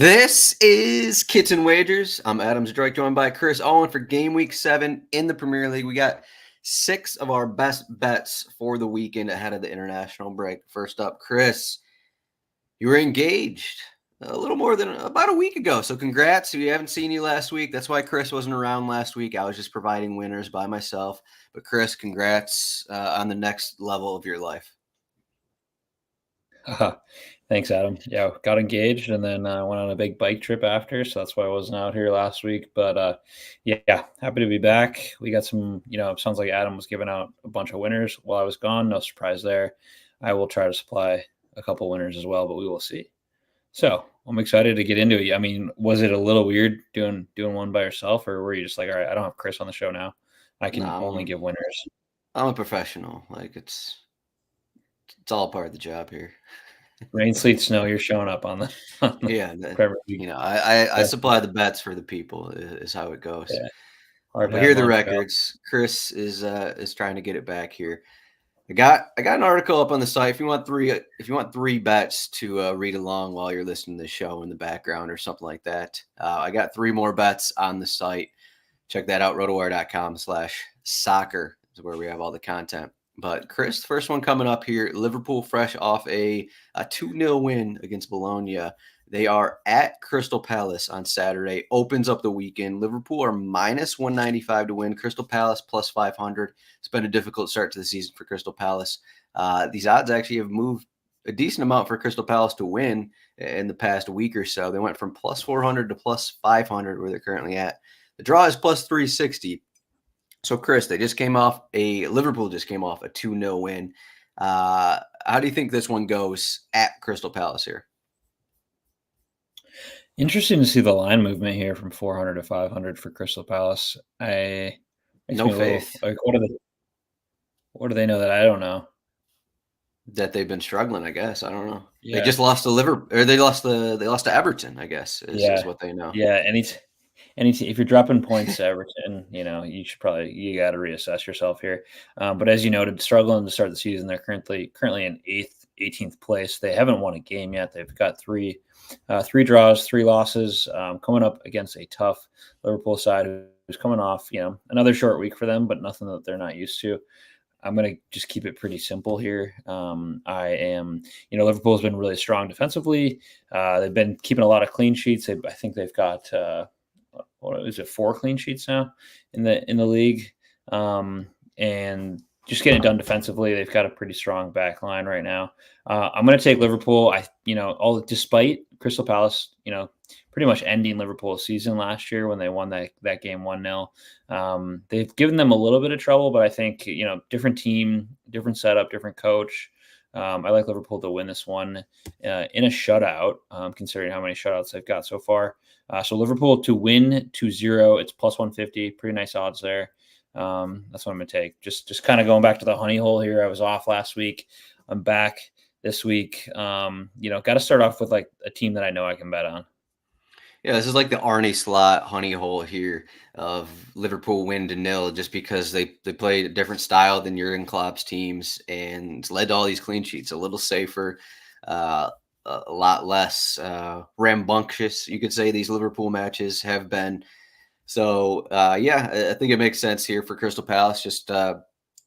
This is Kitten Wagers. I'm Adam Zdroik, joined by Chris Owen for Game Week 7 in the Premier League. We got 6 of our best bets for the weekend ahead of the international break. First up, Chris, you were engaged a little more than about a week ago. So congrats. We haven't seen you last week. That's why Chris wasn't around last week. I was just providing winners by myself. But Chris, congrats on the next level of your life. Thanks, Adam. Yeah, got engaged and then went on a big bike trip after, so that's why I wasn't out here last week. But yeah, happy to be back. We got some, it sounds like Adam was giving out a bunch of winners while I was gone. No surprise there. I will try to supply a couple winners as well, but we will see. So I'm excited to get into it. I mean, was it a little weird doing one by yourself, or were you just like, all right, I don't have Chris on the show now. I can only give winners. I'm a professional. Like it's all part of the job here. Rain, sleet, snow, you're showing up on the Yeah, I supply the bets for the people is how it goes. Yeah. But here are the records. Chris is trying to get it back here. I got an article up on the site. If you want three bets to read along while you're listening to the show in the background or something like that, I got 3 more bets on the site. Check that out. RotoWire.com/soccer is where we have all the content. But Chris, the first one coming up here, Liverpool fresh off a 2-0 win against Bologna. They are at Crystal Palace on Saturday. Opens up the weekend. Liverpool are minus 195 to win. Crystal Palace plus 500. It's been a difficult start to the season for Crystal Palace. These odds actually have moved a decent amount for Crystal Palace to win in the past week or so. They went from plus 400 to plus 500 where they're currently at. The draw is plus 360. So, Chris, Liverpool just came off a 2-0 win. How do you think this one goes at Crystal Palace here? Interesting to see the line movement here from 400 to 500 for Crystal Palace. No faith. What do they know that I don't know? That they've been struggling, I guess. I don't know. Yeah. They just lost to Liverpool, or they lost to Everton, I guess, is what they know. Yeah, if you're dropping points to Everton, you got to reassess yourself here. But as you noted, struggling to start the season. They're currently in 18th place. They haven't won a game yet. They've got three draws, 3 losses, coming up against a tough Liverpool side who's coming off, another short week for them, but nothing that they're not used to. I'm going to just keep it pretty simple here. Liverpool's been really strong defensively. They've been keeping a lot of clean sheets. I think they've got 4 clean sheets now in the league, and just getting it done defensively. They've got a pretty strong back line right now. I'm going to take Liverpool. Despite Crystal Palace, pretty much ending Liverpool's season last year when they won that game 1-0. They've given them a little bit of trouble, but I think, different team, different setup, different coach. I like Liverpool to win this one in a shutout, considering how many shutouts they've got so far. So Liverpool to win 2-0, it's plus 150. Pretty nice odds there. That's what I'm going to take. Just kind of going back to the honey hole here. I was off last week. I'm back this week. Got to start off with like a team that I know I can bet on. Yeah, this is like the Arnie Slot honey hole here of Liverpool win to 0 just because they played a different style than Jurgen Klopp's teams and it's led to all these clean sheets. A little safer, a lot less rambunctious, you could say, these Liverpool matches have been. So, I think it makes sense here for Crystal Palace. Just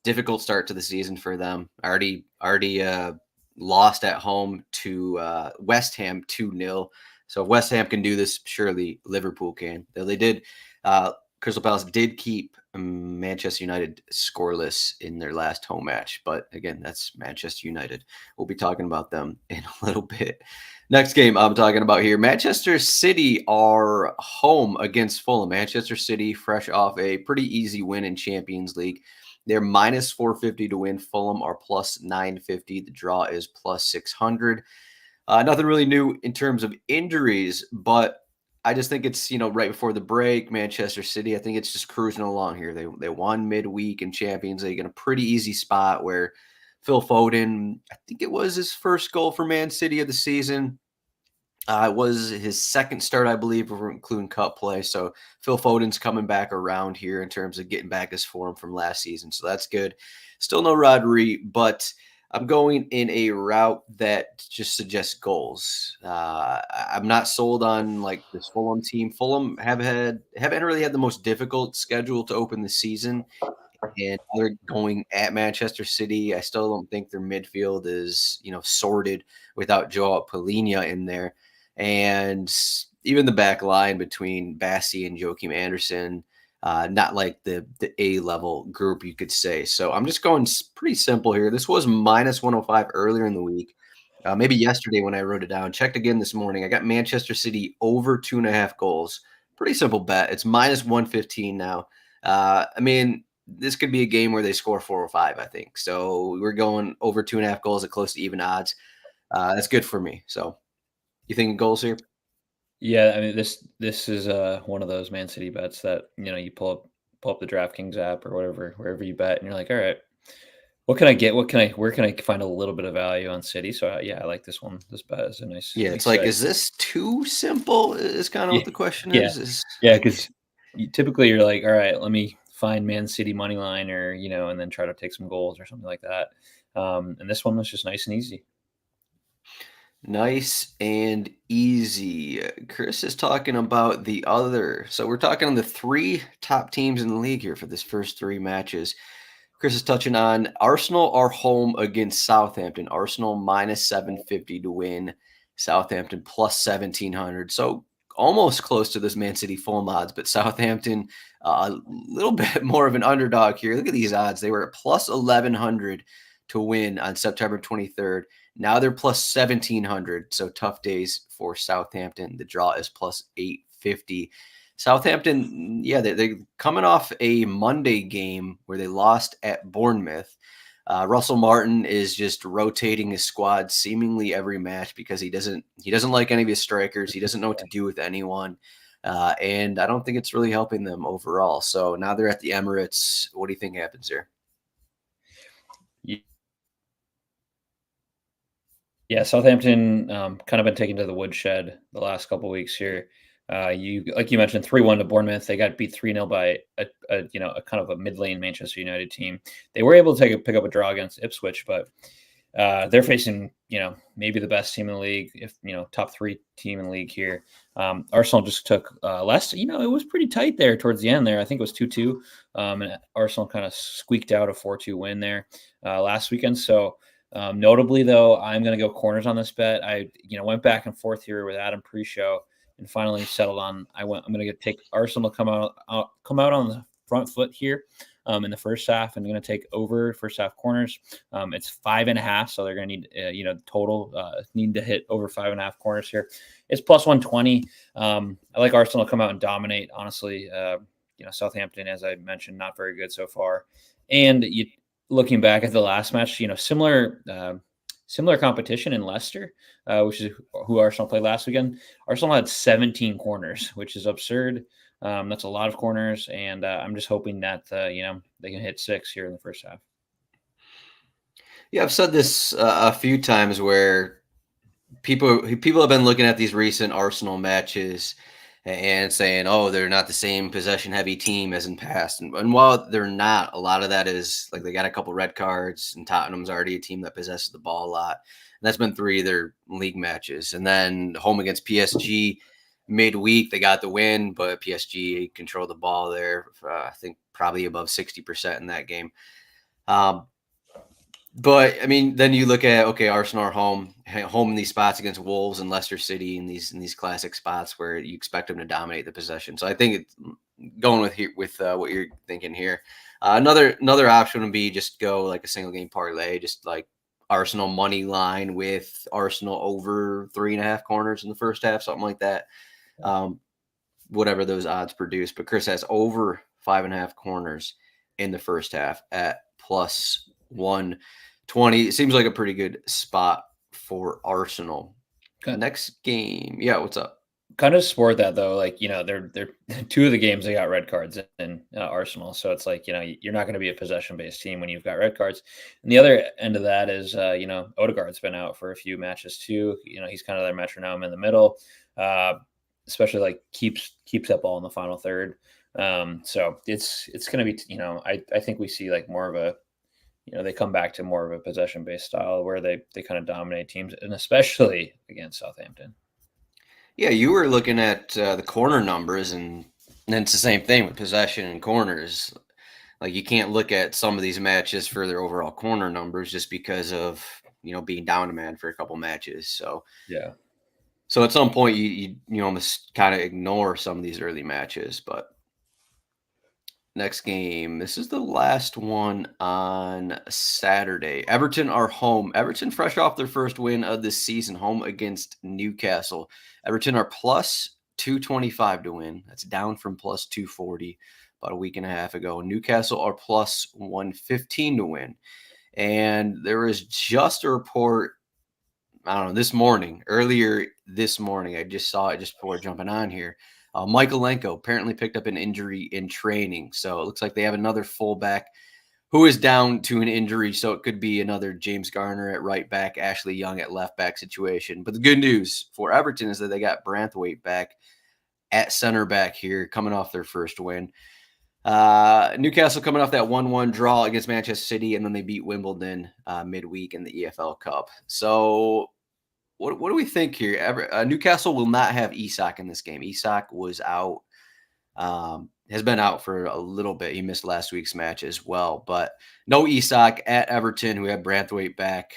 difficult start to the season for them. Already lost at home to West Ham 2-0. So if West Ham can do this, surely Liverpool can. They did. Crystal Palace did keep Manchester United scoreless in their last home match. But again, that's Manchester United. We'll be talking about them in a little bit. Next game I'm talking about here, Manchester City are home against Fulham. Manchester City fresh off a pretty easy win in Champions League. They're minus 450 to win. Fulham are plus 950. The draw is plus 600. Nothing really new in terms of injuries, but I just think it's, right before the break, Manchester City, I think it's just cruising along here. They won midweek in Champions League in a pretty easy spot where Phil Foden, I think it was his first goal for Man City of the season. It was his second start, I believe, including cup play. So Phil Foden's coming back around here in terms of getting back his form from last season. So that's good. Still no Rodri, but I'm going in a route that just suggests goals. I'm not sold on like this Fulham team. Fulham haven't really had the most difficult schedule to open the season, and they're going at Manchester City. I still don't think their midfield is, sorted without Joao Palhinha in there. And even the back line between Bassi and Joachim Anderson, not like the A level group, you could say. So I'm just going pretty simple here. This was minus 105 earlier in the week. Maybe yesterday when I wrote it down. Checked again this morning. I got Manchester City over 2.5 goals. Pretty simple bet. It's minus 115 now. I mean, this could be a game where they score 4 or 5, I think. So we're going over 2.5 goals at close to even odds. That's good for me. So you thinking goals here? Yeah, I mean this is one of those Man City bets that you pull up the DraftKings app or whatever wherever you bet, and you're like, all right, what can I get? Where can I find a little bit of value on City? So yeah, I like this one. This bet is a Yeah, it's nice like, set. is this too simple? Is kind of Yeah, what the question yeah, is. Is yeah. like, Because typically you're like, all right, let me find Man City money line or and then try to take some goals or something like that. And this one was just nice and easy. nice and easy. Chris is talking about the other. So we're talking on the 3 top teams in the league here for this first 3 matches. Chris is touching on Arsenal are home against Southampton. Arsenal minus 750 to win. Southampton plus 1700. So almost close to this Man City full odds, but Southampton a little bit more of an underdog here. Look at these odds. They were at plus 1100 to win on September 23rd. Now they're plus 1700. So tough days for Southampton. The draw is plus 850. Southampton, yeah, they're coming off a Monday game where they lost at Bournemouth. Russell Martin is just rotating his squad seemingly every match because he doesn't like any of his strikers. He doesn't know what to do with anyone, and I don't think it's really helping them overall. So now they're at the Emirates. What do you think happens here? Yeah, Southampton kind of been taken to the woodshed the last couple weeks here. You like you mentioned 3-1 to Bournemouth. They got beat 3-0 by a kind of a mid lane Manchester United team. They were able to pick up a draw against Ipswich, but they're facing maybe the best team in the league, if top 3 team in the league here. Arsenal just took less. It was pretty tight there towards the end. There, I think it was 2-2, and Arsenal kind of squeaked out a 4-2 win there last weekend. So. Notably, though, I'm going to go corners on this bet. I went back and forth here with Adam pre-show and finally settled on. I'm going to take Arsenal come out on the front foot here in the first half, and going to take over first half corners. It's 5.5, so they're going to need total need to hit over 5.5 corners here. It's plus 120. I like Arsenal to come out and dominate. Honestly, Southampton, as I mentioned, not very good so far, and looking back at the last match, similar competition in Leicester, which is who Arsenal played last weekend. Arsenal had 17 corners, which is absurd. That's a lot of corners, and I'm just hoping that they can hit 6 here in the first half. Yeah, I've said this a few times where people have been looking at these recent Arsenal matches and saying, oh, they're not the same possession heavy team as in past. And while they're not, a lot of that is like they got a couple red cards, and Tottenham's already a team that possesses the ball a lot. And that's been 3 of their league matches. And then home against PSG midweek, they got the win, but PSG controlled the ball there. I think probably above 60% in that game. But I mean, then you look at Arsenal are home in these spots against Wolves and Leicester City in these classic spots where you expect them to dominate the possession. So I think it's going with what you're thinking here. Another option would be just go like a single game parlay, just like Arsenal money line with Arsenal over 3.5 corners in the first half, something like that. Whatever those odds produce, but Chris has over 5.5 corners in the first half at plus 120. It seems like a pretty good spot for Arsenal. Next game. Yeah, what's up? Kind of support that though. Like, they're 2 of the games they got red cards in Arsenal. So it's like, you're not going to be a possession based team when you've got red cards. And the other end of that is, Odegaard's been out for a few matches too. He's kind of their metronome in the middle, especially like keeps that ball in the final third. So it's going to be, I think we see like more of a they come back to more of a possession-based style where they kind of dominate teams, and especially against Southampton. Yeah, you were looking at the corner numbers, and it's the same thing with possession and corners. Like, you can't look at some of these matches for their overall corner numbers just because of being down a man for a couple matches. Yeah. So at some point you almost kind of ignore some of these early matches. But next game, this is the last one on Saturday. Everton are home. Everton fresh off their first win of this season, home against Newcastle. Everton are plus 225 to win. That's down from plus 240 about a week and a half ago. Newcastle are plus 115 to win. And there was just a report, I don't know, earlier this morning, I just saw it just before jumping on here. Michaelenko apparently picked up an injury in training. So it looks like they have another fullback who is down to an injury. So it could be another James Garner at right back, Ashley Young at left back situation. But the good news for Everton is that they got Branthwaite back at center back here, coming off their first win. Newcastle coming off that 1-1 draw against Manchester City, and then they beat Wimbledon midweek in the EFL Cup. So what do we think here? Newcastle will not have Isak in this game. Isak was out, has been out for a little bit. He missed last week's match as well. But no Isak at Everton, who had Branthwaite back.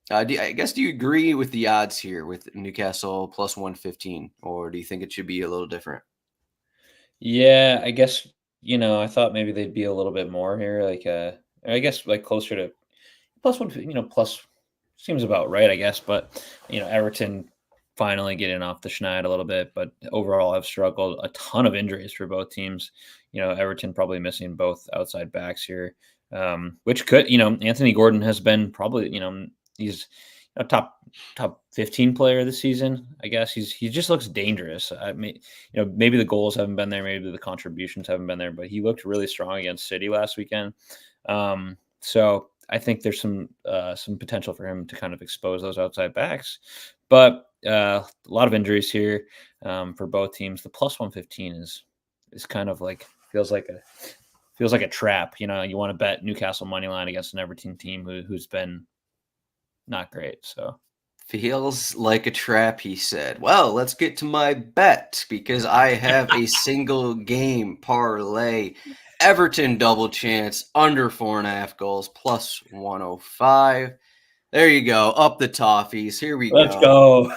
Do you agree with the odds here with Newcastle plus 115, or do you think it should be a little different? Yeah, I guess, I thought maybe they'd be a little bit more here, I guess like closer to plus one, plus seems about right, I guess. But, Everton finally getting off the schneid a little bit, but overall have struggled. A ton of injuries for both teams. Everton probably missing both outside backs here, which could, Anthony Gordon has been probably, he's a top 15 player this season. I guess he just looks dangerous. I mean, maybe the goals haven't been there, maybe the contributions haven't been there, but he looked really strong against City last weekend. So I think there's some potential for him to kind of expose those outside backs, but a lot of injuries here for both teams. The plus 115 is kind of like feels like a trap. You want to bet Newcastle money line against an Everton team who's been not great. So feels like a trap, he said. Well, let's get to my bet because I have a single game parlay. Everton double chance under 4.5 goals plus 105. There you go. Up the toffees. Here we Let's go.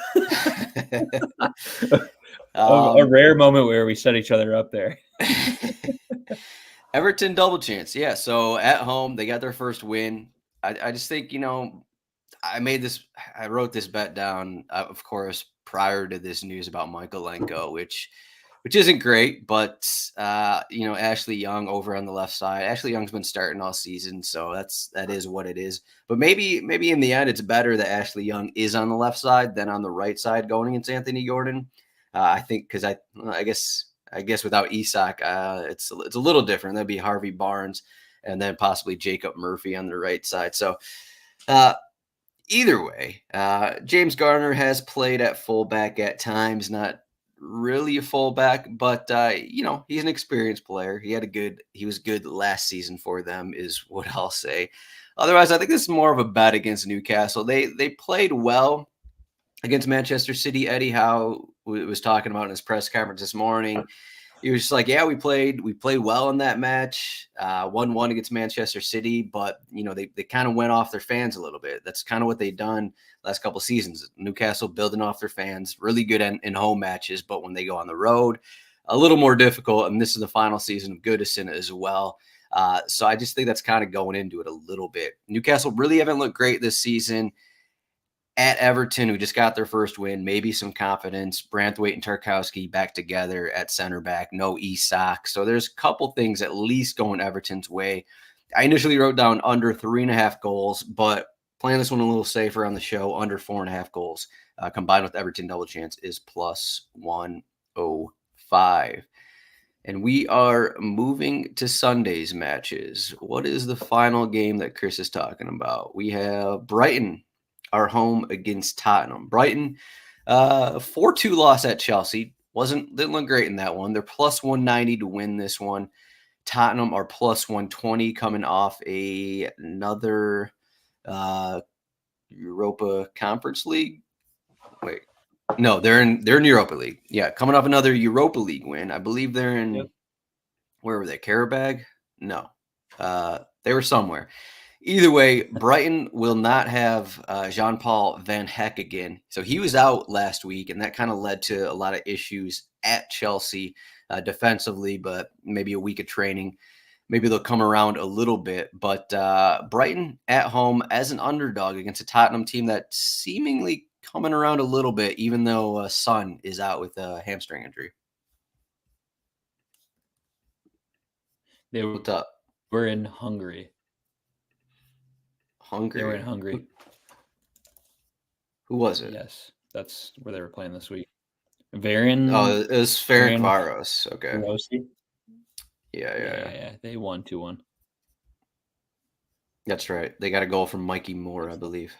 A rare moment where we set each other up there. Everton double chance. Yeah. So at home, they got their first win. I just think, I wrote this bet down, of course, prior to this news about Michaelenko, which isn't great, but Ashley Young over on the left side. Ashley Young's been starting all season, so that is what it is. But maybe in the end, it's better that Ashley Young is on the left side than on the right side going against Anthony Gordon. I think because I guess without Isak, it's a little different. That'd be Harvey Barnes and then possibly Jacob Murphy on the right side. So either way, James Garner has played at fullback at times, not really a fullback, but he's an experienced player. He was good last season for them, is what I'll say. Otherwise, I think this is more of a bet against Newcastle. They played well against Manchester City. Eddie Howe was talking about in his press conference this morning. He was just like, yeah, we played well in that match, 1-1 against Manchester City, but they kind of went off their fans a little bit. That's kind of what they've done last couple of seasons. Newcastle building off their fans, really good in home matches, but when they go on the road, a little more difficult. And this is the final season of Goodison as well. So I just think that's kind of going into it a little bit. Newcastle really haven't looked great this season. At Everton, who just got their first win, maybe some confidence. Branthwaite and Tarkowski back together at center back. No Isak. So there's a couple things at least going Everton's way. I initially wrote down under 3.5 goals, but playing this one a little safer on the show, under 4.5 goals, combined with Everton double chance is plus 105. And we are moving to Sunday's matches. What is the final game that Chris is talking about? We have Brighton are home against Tottenham. Brighton, 4-2 loss at Chelsea. Didn't look great in that one. They're plus 190 to win this one. Tottenham are plus 120 coming off another Europa Conference League. Wait, no, they're in Europa League. Yeah, coming off another Europa League win. I believe they're in where were they? Karabag? No, they were somewhere. Either way, Brighton will not have Jean-Paul Van Heck again. So he was out last week, and that kind of led to a lot of issues at Chelsea defensively, but maybe a week of training. Maybe they'll come around a little bit. But Brighton at home as an underdog against a Tottenham team that's seemingly coming around a little bit, even though Son is out with a hamstring injury. What's up? We're in Hungary. They were in Hungary. Who was it? Yes, that's where they were playing this week. Varian. Oh, it was Ferencváros. Okay. Yeah. They won 2-1. That's right. They got a goal from Mikey Moore, I believe.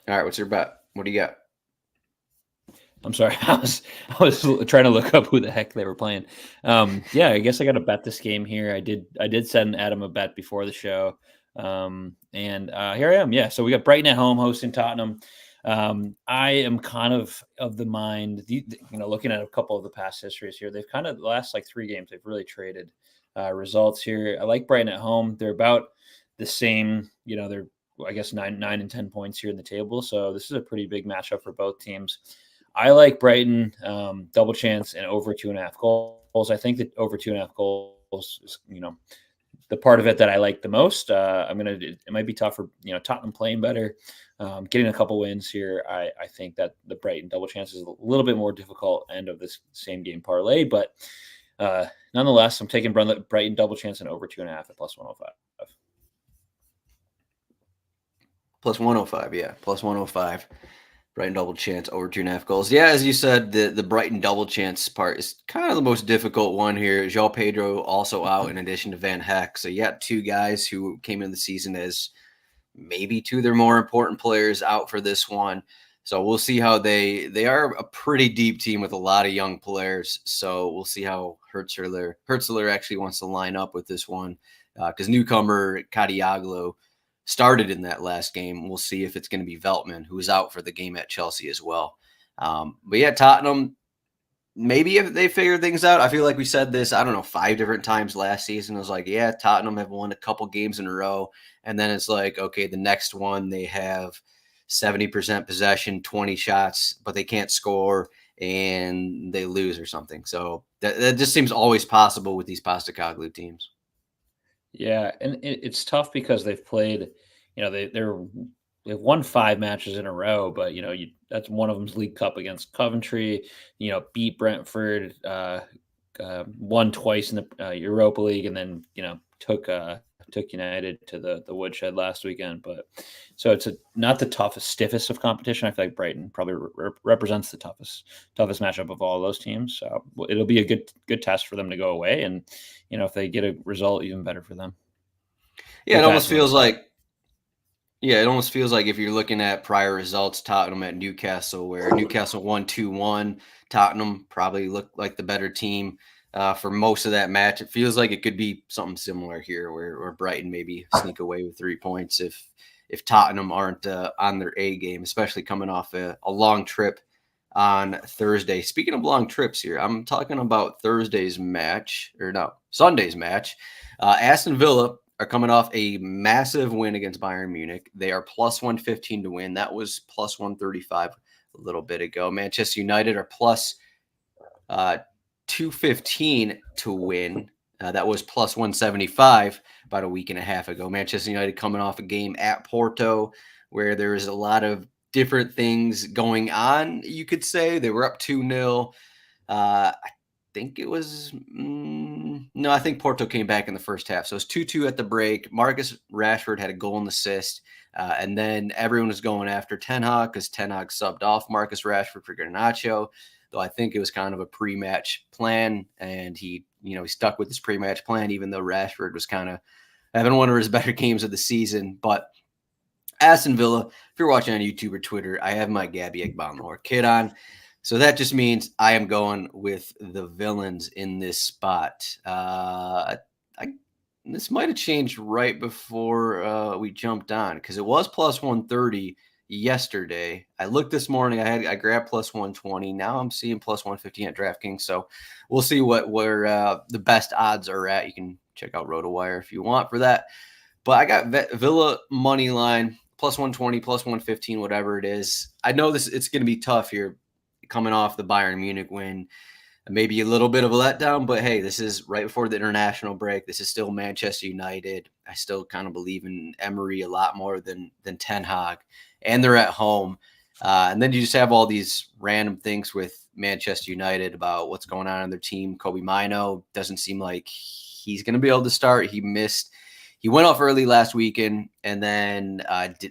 All right, what's your bet? What do you got? I'm sorry, I was trying to look up who the heck they were playing. Yeah, I guess I got to bet this game here. I did send Adam a bet before the show, and here I am. Yeah, so we got Brighton at home hosting Tottenham. I am kind of the mind, looking at a couple of the past histories here. They've kind of the last like 3 games, they've really traded results here. I like Brighton at home. They're about the same. They're I guess 9 and 10 points here in the table. So this is a pretty big matchup for both teams. I like Brighton double chance and over 2.5 goals. I think that over 2.5 goals is, the part of it that I like the most. It might be tough for, Tottenham playing better, getting a couple wins here. I think that the Brighton double chance is a little bit more difficult end of this same game parlay, but nonetheless, I'm taking Brighton double chance and over 2.5 at plus 105. Plus 105, yeah. Plus 105. Brighton double chance over 2.5 goals. Yeah, as you said, the Brighton double chance part is kind of the most difficult one here. João Pedro also out in addition to Van Heck. So you got 2 guys who came into the season as maybe 2 of their more important players out for this one. So we'll see how they are a pretty deep team with a lot of young players. So we'll see how Hurtzler actually wants to line up with this one because newcomer Kadioglu started in that last game. We'll see if it's going to be Veltman, who is out for the game at Chelsea as well. But yeah, Tottenham, maybe if they figure things out, I feel like we said this, 5 different times last season. I was like, yeah, Tottenham have won a couple games in a row. And then it's like, okay, the next one they have 70% possession, 20 shots, but they can't score and they lose or something. So that just seems always possible with these Postecoglou teams. Yeah, and it's tough because they've played, they've won 5 matches in a row, but that's one of them's League Cup against Coventry. Beat Brentford, won twice in the Europa League, and then took United to the woodshed last weekend. But so it's not the stiffest of competition. I feel like Brighton probably represents the toughest matchup of all those teams. So it'll be a good test for them to go away, and if they get a result, even better for them. Yeah, it almost feels like if you're looking at prior results, Tottenham at Newcastle, where Newcastle won 2-1, Tottenham probably looked like the better team for most of that match. It feels like it could be something similar here, where Brighton maybe sneak away with 3 points if Tottenham aren't on their A game, especially coming off a long trip on Thursday. Speaking of long trips here, I'm talking about Sunday's match. Aston Villa are coming off a massive win against Bayern Munich. They are plus 115 to win. That was plus 135 a little bit ago. Manchester United are plus 215 to win. That was plus 175 about a week and a half ago. Manchester United coming off a game at Porto where there's a lot of different things going on, you could say. They were up 2-0. I think it was no, I think Porto came back in the first half. So it was 2-2 at the break. Marcus Rashford had a goal and assist. And then everyone was going after Ten Hag because Ten Hag subbed off Marcus Rashford for Garnacho, though I think it was kind of a pre-match plan. And he stuck with his pre-match plan, even though Rashford was kind of having one of his better games of the season. But Aston Villa, if you're watching on YouTube or Twitter, I have my Gabby Eggbomb kit on. So that just means I am going with the villains in this spot. This might have changed right before we jumped on because it was plus 130 yesterday. I looked this morning. I grabbed plus 120. Now I'm seeing plus 115 at DraftKings. So we'll see where the best odds are at. You can check out RotoWire if you want for that. But I got Villa money line plus 120, plus 115, whatever it is. I know it's going to be tough here coming off the Bayern Munich win. Maybe a little bit of a letdown, but hey, this is right before the international break. This is still Manchester United. I still kind of believe in Emery a lot more than Ten Hag, and they're at home. And then you just have all these random things with Manchester United about what's going on in their team. Kobe Mino doesn't seem like he's going to be able to start. He went off early last weekend and then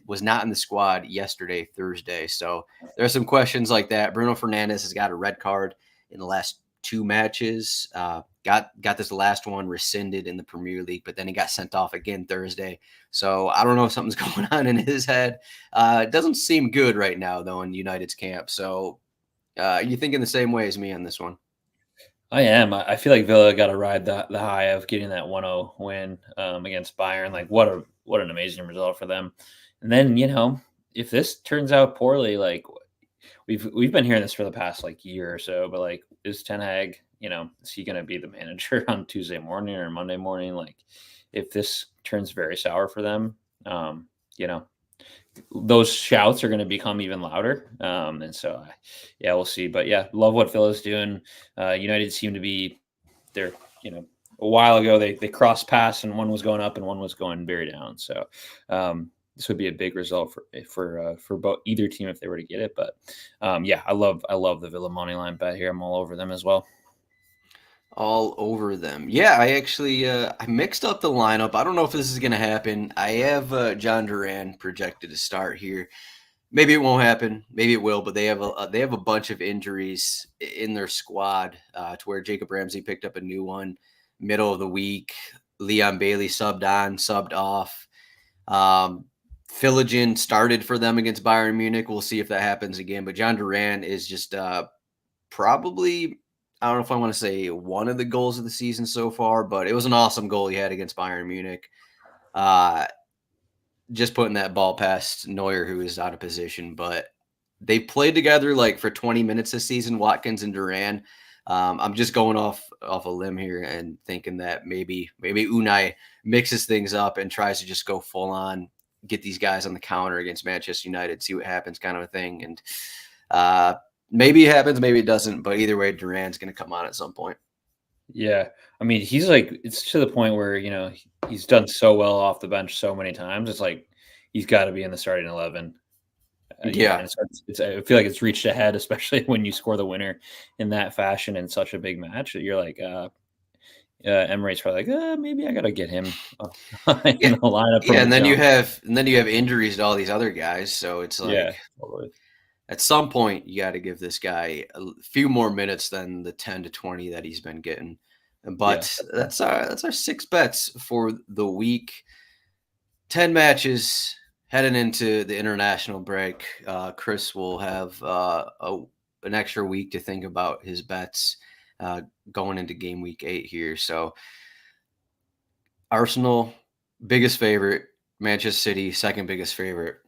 was not in the squad yesterday, Thursday. So there are some questions like that. Bruno Fernandes has got a red card in the last 2 matches. Got this last one rescinded in the Premier League, but then he got sent off again Thursday. So I don't know if something's going on in his head. It doesn't seem good right now, though, in United's camp. So you thinking the same way as me on this one? I am. I feel like Villa got to ride the high of getting that 1-0 win against Bayern. Like what an amazing result for them. And then, if this turns out poorly, like we've been hearing this for the past like year or so, but like is Ten Hag, is he going to be the manager on Tuesday morning or Monday morning? Like if this turns very sour for them, those shouts are going to become even louder. And so, we'll see. But yeah, love what Villa's doing. United seem to be there. A while ago they crossed paths and one was going up and one was going very down. So this would be a big result for both either team if they were to get it. But I love the Villa money line bet here. I'm all over them as well. All over them. Yeah, I actually I mixed up the lineup. I don't know if this is going to happen. I have John Duran projected to start here. Maybe it won't happen. Maybe it will. But they have a bunch of injuries in their squad to where Jacob Ramsey picked up a new one middle of the week. Leon Bailey subbed on, subbed off. Philogene started for them against Bayern Munich. We'll see if that happens again. But John Duran is just probably, I don't know if I want to say one of the goals of the season so far, but it was an awesome goal he had against Bayern Munich. Just putting that ball past Neuer, who is out of position. But they played together like for 20 minutes this season, Watkins and Duran. I'm just going off a limb here and thinking that maybe Unai mixes things up and tries to just go full on, get these guys on the counter against Manchester United, see what happens, kind of a thing. And maybe it happens, maybe it doesn't. But either way, Duran's going to come on at some point. Yeah, I mean, he's like, it's to the point where he's done so well off the bench so many times. It's like he's got to be in the starting 11. Yeah, I feel like it's reached ahead, especially when you score the winner in that fashion in such a big match. That you're like, Emery's probably like, maybe I got to get him in the lineup. Yeah, and then you have injuries to all these other guys, so it's like, totally. At some point you got to give this guy a few more minutes than the 10 to 20 that he's been getting. But that's our 6 bets for the week. 10 matches. Heading into the international break, Chris will have an extra week to think about his bets going into game week 8 here. So Arsenal, biggest favorite. Manchester City, second biggest favorite.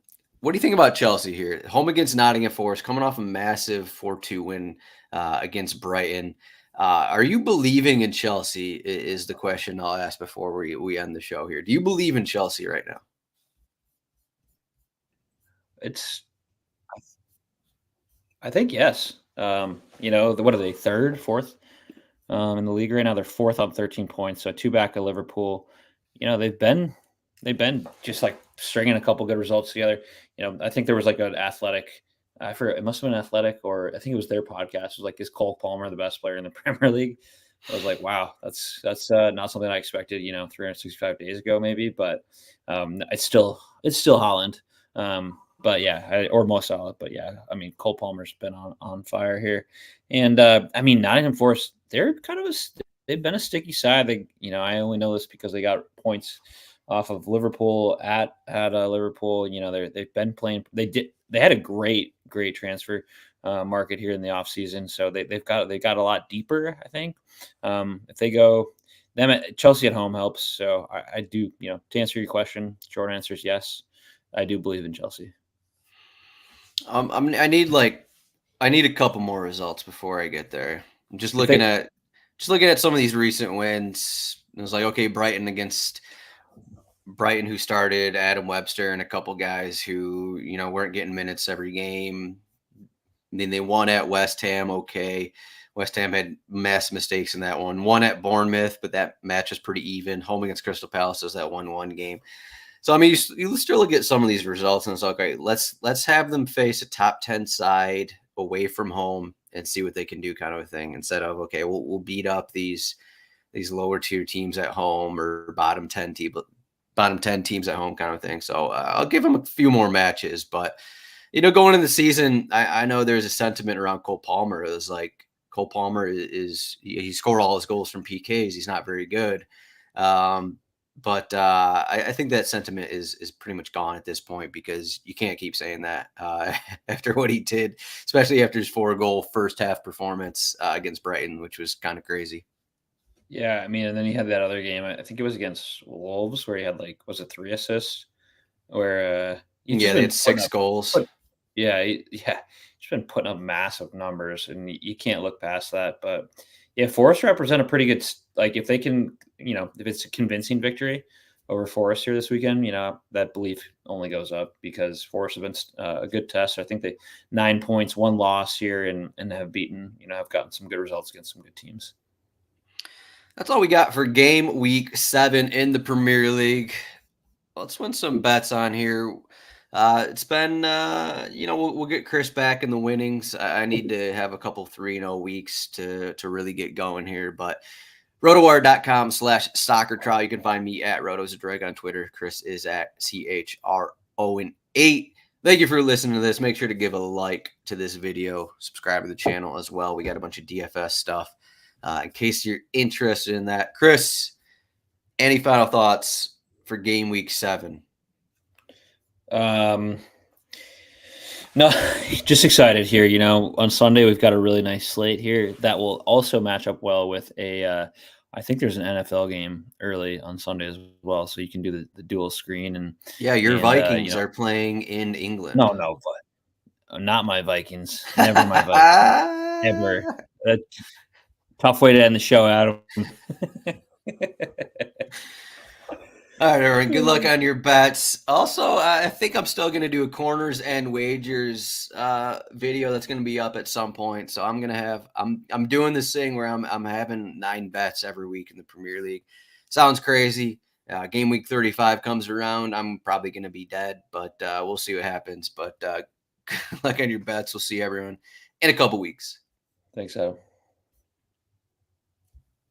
What do you think about Chelsea here? Home against Nottingham Forest, coming off a massive 4-2 win against Brighton. Are you believing in Chelsea is the question I'll ask before we end the show here. Do you believe in Chelsea right now? I think yes. What are they, third, fourth in the league right now? They're fourth on 13 points, so 2 back of Liverpool. They've been just like stringing a couple good results together. I think there was like an Athletic. I forget, it must have been Athletic, or I think it was their podcast. It was like, is Cole Palmer the best player in the Premier League? I was like, wow, that's not something I expected. 365 days ago, maybe, but it's still Holland. But yeah, or Mo Salah. But yeah, I mean, Cole Palmer's been on fire here, and I mean, Nottingham Forest, they're kind of they've been a sticky side. I only know this because they got points off of Liverpool at Liverpool. They've been playing. They had a great transfer market here in the offseason. So they've got a lot deeper, I think. If they go them at Chelsea at home helps. So I do, to answer your question, short answer is yes. I do believe in Chelsea. I need a couple more results before I get there. I'm just looking at some of these recent wins. It was like, okay, Brighton, who started Adam Webster and a couple guys who weren't getting minutes every game. And then they won at West Ham. Okay, West Ham had mass mistakes in that one. Won at Bournemouth, but that match was pretty even. Home against Crystal Palace was that 1-1 game. So I mean, you still look at some of these results, and it's like, okay, let's have them face a top 10 side away from home and see what they can do, kind of a thing. Instead of, okay, we'll beat up these lower tier teams at home or bottom 10 teams at home, kind of thing. So I'll give them a few more matches, but going into the season, I know there's a sentiment around Cole Palmer. It was like Cole Palmer he scored all his goals from PKs. He's not very good. But I think that sentiment is pretty much gone at this point, because you can't keep saying that after what he did, especially after his 4-goal first half performance against Brighton, which was kind of crazy. Yeah, I mean, and then he had that other game. I think it was against Wolves where he had 3 assists, where they had 6 goals. He's been putting up massive numbers, and you can't look past that. But yeah, Forest represent a pretty good, if they can, if it's a convincing victory over Forest here this weekend, that belief only goes up, because Forest have been a good test. I think they 9 points, 1 loss here, and have beaten, have gotten some good results against some good teams. That's all we got for game week 7 in the Premier League. Let's win some bets on here. It's been, we'll get Chris back in the winnings. I need to have a couple 3-0 weeks to really get going here. But RotoWire.com/soccer trial. You can find me at RotoZdroik on Twitter. Chris is at CHRON8. Thank you for listening to this. Make sure to give a like to this video. Subscribe to the channel as well. We got a bunch of DFS stuff in case you're interested in that. Chris, any final thoughts for game week 7? No, just excited here. On Sunday we've got a really nice slate here that will also match up well with I think there's an NFL game early on Sunday as well, so you can do the dual screen. And your Vikings are playing in England. No, but not my Vikings. Never my Vikings. Ever. Tough way to end the show, Adam. All right, everyone. Good luck on your bets. Also, I think I'm still going to do a corners and wagers video that's going to be up at some point. So I'm doing this thing where I'm having 9 bets every week in the Premier League. Sounds crazy. Game week 35 comes around, I'm probably going to be dead, but we'll see what happens. But good luck on your bets. We'll see everyone in a couple weeks. Thanks, Adam.